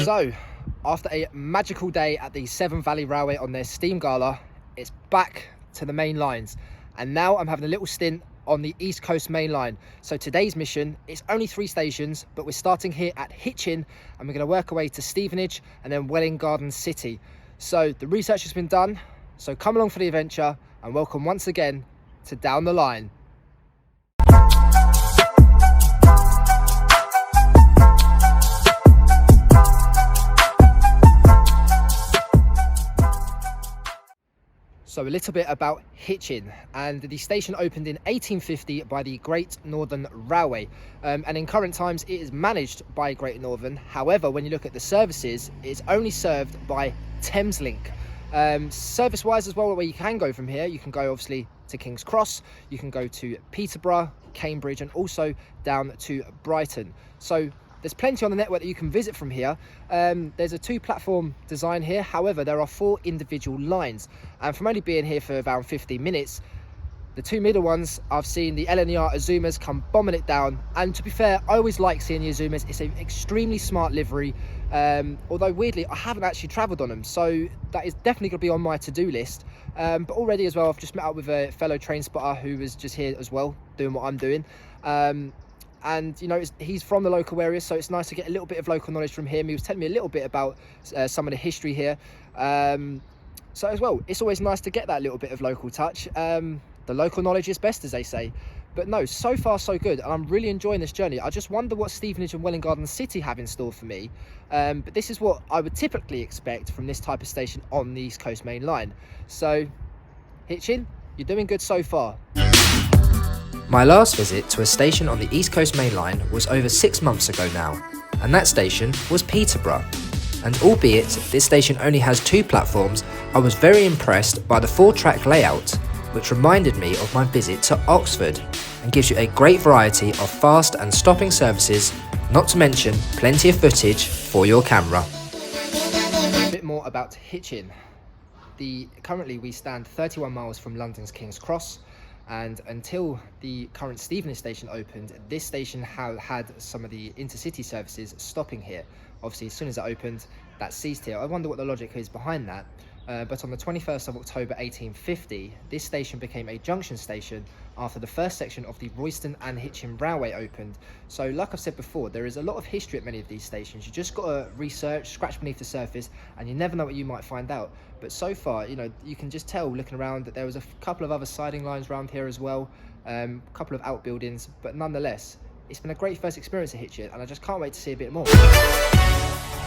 So, after a magical day at the Severn Valley Railway on their steam gala, it's back to the main lines. And now I'm having a little stint on the East Coast main line. So today's mission, it's only 3 stations, but we're starting here at Hitchin and we're going to work our way to Stevenage and then Welwyn Garden City. So the research has been done, so come along for the adventure and welcome once again to Down the Line. So a little bit about Hitchin, and the station opened in 1850 by the Great Northern Railway, and in current times it is managed by Great Northern. However, when you look at the services, it's only served by Thameslink. Service wise as well, where you can go from here, you can go obviously to King's Cross, you can go to Peterborough, Cambridge, and also down to Brighton. So there's plenty on the network that you can visit from here. There's a 2-platform design here. However, there are 4 individual lines. And from only being here for around 15 minutes, the 2 middle ones, I've seen the LNER Azumas come bombing it down. And to be fair, I always like seeing the Azumas. It's an extremely smart livery. Although weirdly, I haven't actually travelled on them. So that is definitely going to be on my to-do list. But already as well, I've just met up with a fellow train spotter who was just here as well, doing what I'm doing. And you know, he's from the local area, so it's nice to get a little bit of local knowledge from him. He was telling me a little bit about some of the history here, so as well, it's always nice to get that little bit of local touch. The local knowledge is best, as they say. But no, so far so good, and I'm really enjoying this journey. I just wonder what Stevenage and Welwyn Garden City have in store for me, but this is what I would typically expect from this type of station on the East Coast Main Line. So Hitchin, you're doing good so far. My last visit to a station on the East Coast Main Line was over 6 months ago now, and that station was Peterborough. And albeit this station only has 2 platforms, I was very impressed by the 4-track layout, which reminded me of my visit to Oxford, and gives you a great variety of fast and stopping services, not to mention plenty of footage for your camera. A bit more about Hitchin. Currently we stand 31 miles from London's King's Cross, and until the current Stevenage station opened, this station had some of the intercity services stopping here. Obviously, as soon as it opened, that ceased here. I wonder what the logic is behind that. But on the 21st of October 1850, this station became a junction station after the first section of the Royston and Hitchin Railway opened. So like I've said before, there is a lot of history at many of these stations. You just got to research, scratch beneath the surface, and you never know what you might find out. But so far, you know, you can just tell looking around that there was a couple of other siding lines around here as well, a couple of outbuildings, but nonetheless, it's been a great first experience at Hitchin, and I just can't wait to see a bit more.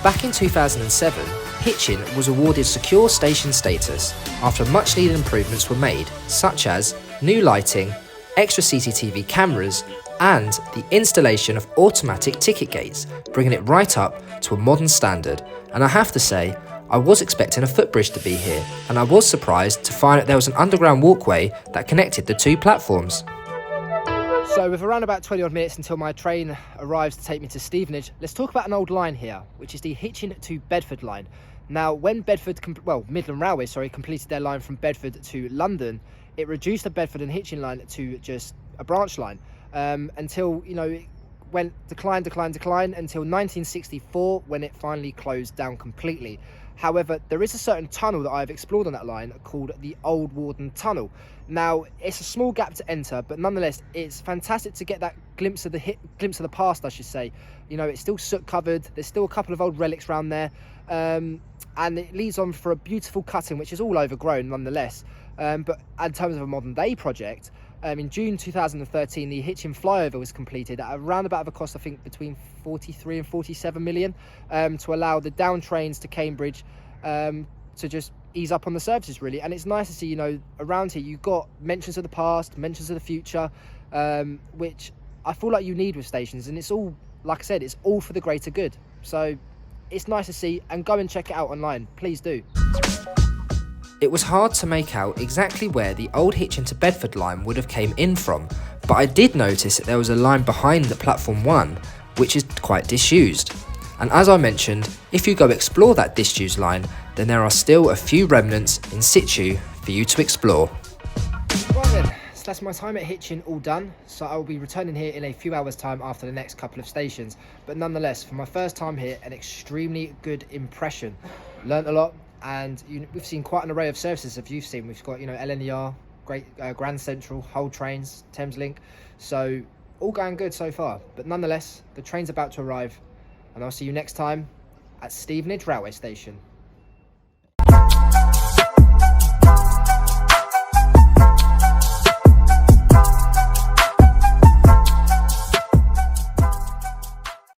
Back in 2007, Hitchin was awarded secure station status after much needed improvements were made, such as new lighting, extra CCTV cameras, and the installation of automatic ticket gates, bringing it right up to a modern standard. And I have to say, I was expecting a footbridge to be here, and I was surprised to find that there was an underground walkway that connected the 2 platforms. So with around about 20 odd minutes until my train arrives to take me to Stevenage, let's talk about an old line here, which is the Hitchin to Bedford line. Now, when Midland Railway, completed their line from Bedford to London, it reduced the Bedford and Hitchin line to just a branch line, until, you know, it went decline until 1964, when it finally closed down completely. However, there is a certain tunnel that I've explored on that line called the Old Warden Tunnel. Now, it's a small gap to enter, but nonetheless, it's fantastic to get that glimpse of the past, I should say. You know, it's still soot covered. There's still a couple of old relics around there, and it leads on for a beautiful cutting, which is all overgrown nonetheless. But in terms of a modern day project, in June 2013, the Hitchin flyover was completed at around about a cost, I think, between 43 and 47 million, to allow the down trains to Cambridge to just ease up on the services, really. And it's nice to see, you know, around here you've got mentions of the past, mentions of the future, which I feel like you need with stations, and it's all, like I said, it's all for the greater good. So it's nice to see, and go and check it out online, please do. It was hard to make out exactly where the old Hitchin to Bedford line would have came in from, but I did notice that there was a line behind the platform 1, which is quite disused. And as I mentioned, if you go explore that disused line, then there are still a few remnants in situ for you to explore. Right then, let's that's my time at Hitchin all done. So I will be returning here in a few hours time after the next couple of stations. But nonetheless, for my first time here, an extremely good impression. Learned a lot, and we've seen quite an array of services. If you've seen, we've got LNER, Great Grand Central, Hull Trains, Thameslink. So all going good so far. But nonetheless, the train's about to arrive, and I'll see you next time at Stevenage Railway Station.